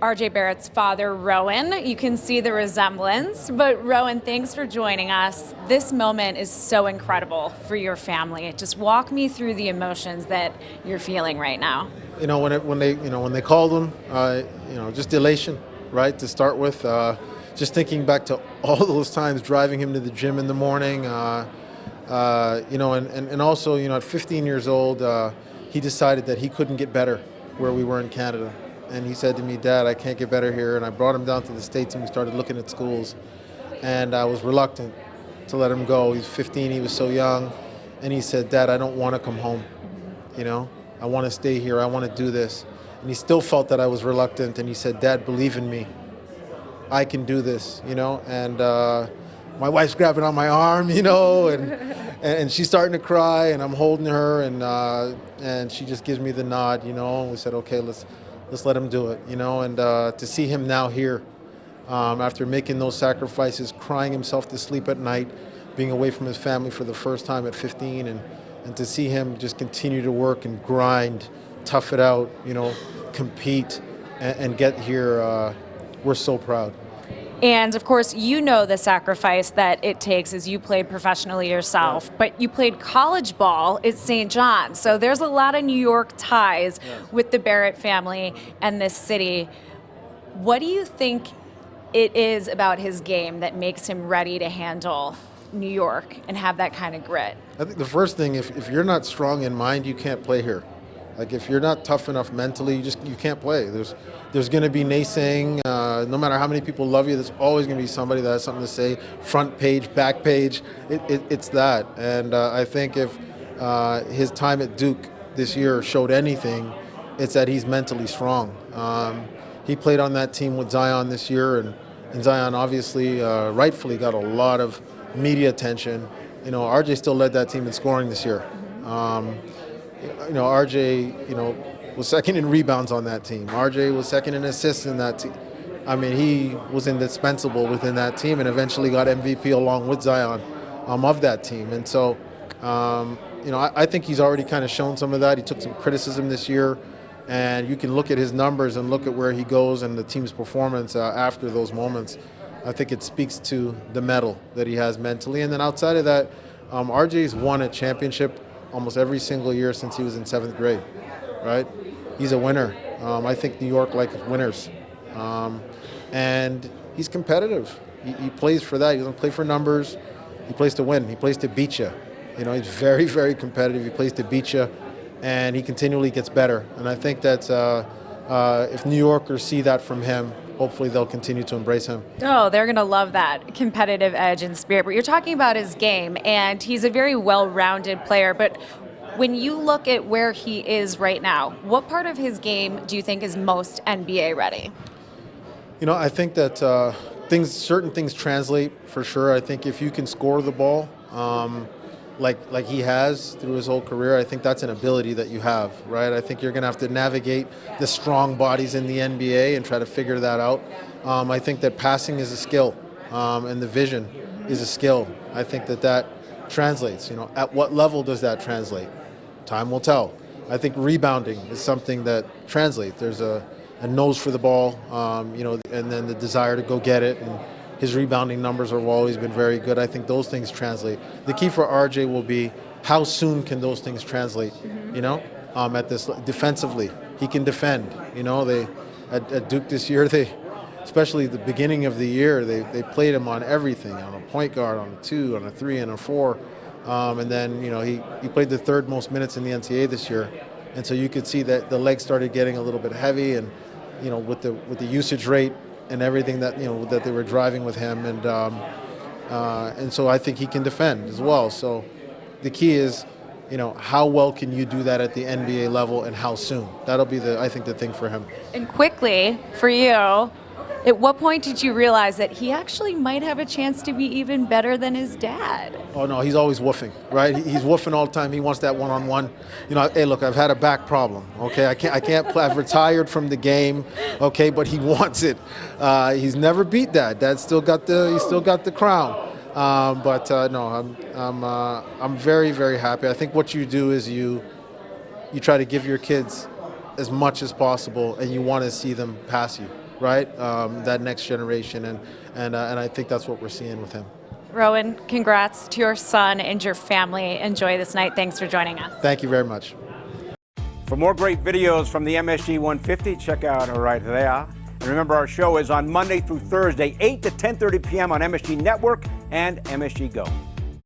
RJ Barrett's father, Rowan. You can see the resemblance. But Rowan, thanks for joining us. This moment is so incredible for your family. Just walk me through the emotions that you're feeling right now. When they called him, just elation, right? To start with, just thinking back to all those times driving him to the gym in the morning, and also, at 15 years old, he decided that he couldn't get better where we were in Canada. And he said to me, "Dad, I can't get better here." And I brought him down to the States and we started looking at schools. And I was reluctant to let him go. He's 15, he was so young. And he said, "Dad, I don't want to come home. I want to stay here. I want to do this." And he still felt that I was reluctant. And he said, "Dad, believe in me. I can do this," And my wife's grabbing on my arm, and she's starting to cry. And I'm holding her, and she just gives me the nod, And we said, "Okay, let's let him do it," And to see him now here, after making those sacrifices, crying himself to sleep at night, being away from his family for the first time at 15, and to see him just continue to work and grind, tough it out, compete, and get here, we're so proud. And of course, you know the sacrifice that it takes as you played professionally yourself, but you played college ball at St. John's. So there's a lot of New York ties with the Barrett family and this city. What do you think it is about his game that makes him ready to handle New York and have that kind of grit? I think the first thing, if you're not strong in mind, you can't play here. Like if you're not tough enough mentally, you can't play. There's going to be naysaying. No matter how many people love you, there's always going to be somebody that has something to say. Front page, back page, it's that. And I think if his time at Duke this year showed anything, it's that he's mentally strong. He played on that team with Zion this year, and Zion obviously rightfully got a lot of media attention. RJ still led that team in scoring this year. RJ, was second in rebounds on that team. RJ was second in assists in that team. I mean, he was indispensable within that team and eventually got MVP along with Zion of that team. And so, I think he's already kind of shown some of that. He took some criticism this year, and you can look at his numbers and look at where he goes and the team's performance after those moments. I think it speaks to the mettle that he has mentally. And then outside of that, RJ's won a championship almost every single year since he was in 7th grade, right? He's a winner. I think New York likes winners. And he's competitive. He plays for that. He doesn't play for numbers. He plays to win. He plays to beat you. He's very, very competitive. He plays to beat you, and he continually gets better. And I think that if New Yorkers see that from him, hopefully they'll continue to embrace him. Oh, they're going to love that competitive edge and spirit. But you're talking about his game, and he's a very well-rounded player. But when you look at where he is right now, what part of his game do you think is most NBA ready? I think that certain things translate for sure. I think if you can score the ball, like he has through his whole career, I think that's an ability that you have, right? I think you're going to have to navigate the strong bodies in the NBA and try to figure that out. I think that passing is a skill, and the vision is a skill. I think that translates. At what level does that translate? Time will tell. I think rebounding is something that translates. There's a nose for the ball, and then the desire to go get it. And his rebounding numbers have always been very good. I think those things translate. The key for RJ will be how soon can those things translate, at this defensively. He can defend. At Duke this year, especially the beginning of the year, they played him on everything, on a point guard, on a 2, on a 3, and a 4. And then, he played the 3rd most minutes in the NCAA this year. And so you could see that the legs started getting a little bit heavy, and, with the usage rate and everything that that they were driving with him, and so I think he can defend as well. So the key is, how well can you do that at the NBA level and how soon? That'll be the thing for him. And quickly for you, at what point did you realize that he actually might have a chance to be even better than his dad? Oh no, he's always woofing, right? He's woofing all the time. He wants that one-on-one. Hey, look, I've had a back problem. Okay, I can't play. I've retired from the game. Okay, but he wants it. He's never beat that. He's still got the crown. No, I'm very, very happy. I think what you do is you try to give your kids as much as possible, and you want to see them pass you. right? That next generation, and I think that's what we're seeing with him. Rowan, congrats to your son and your family. Enjoy this night. Thanks for joining us. Thank you very much. For more great videos from the MSG 150, check out right there. And remember, our show is on Monday through Thursday, 8 to 10:30 p.m. on MSG Network and MSG Go.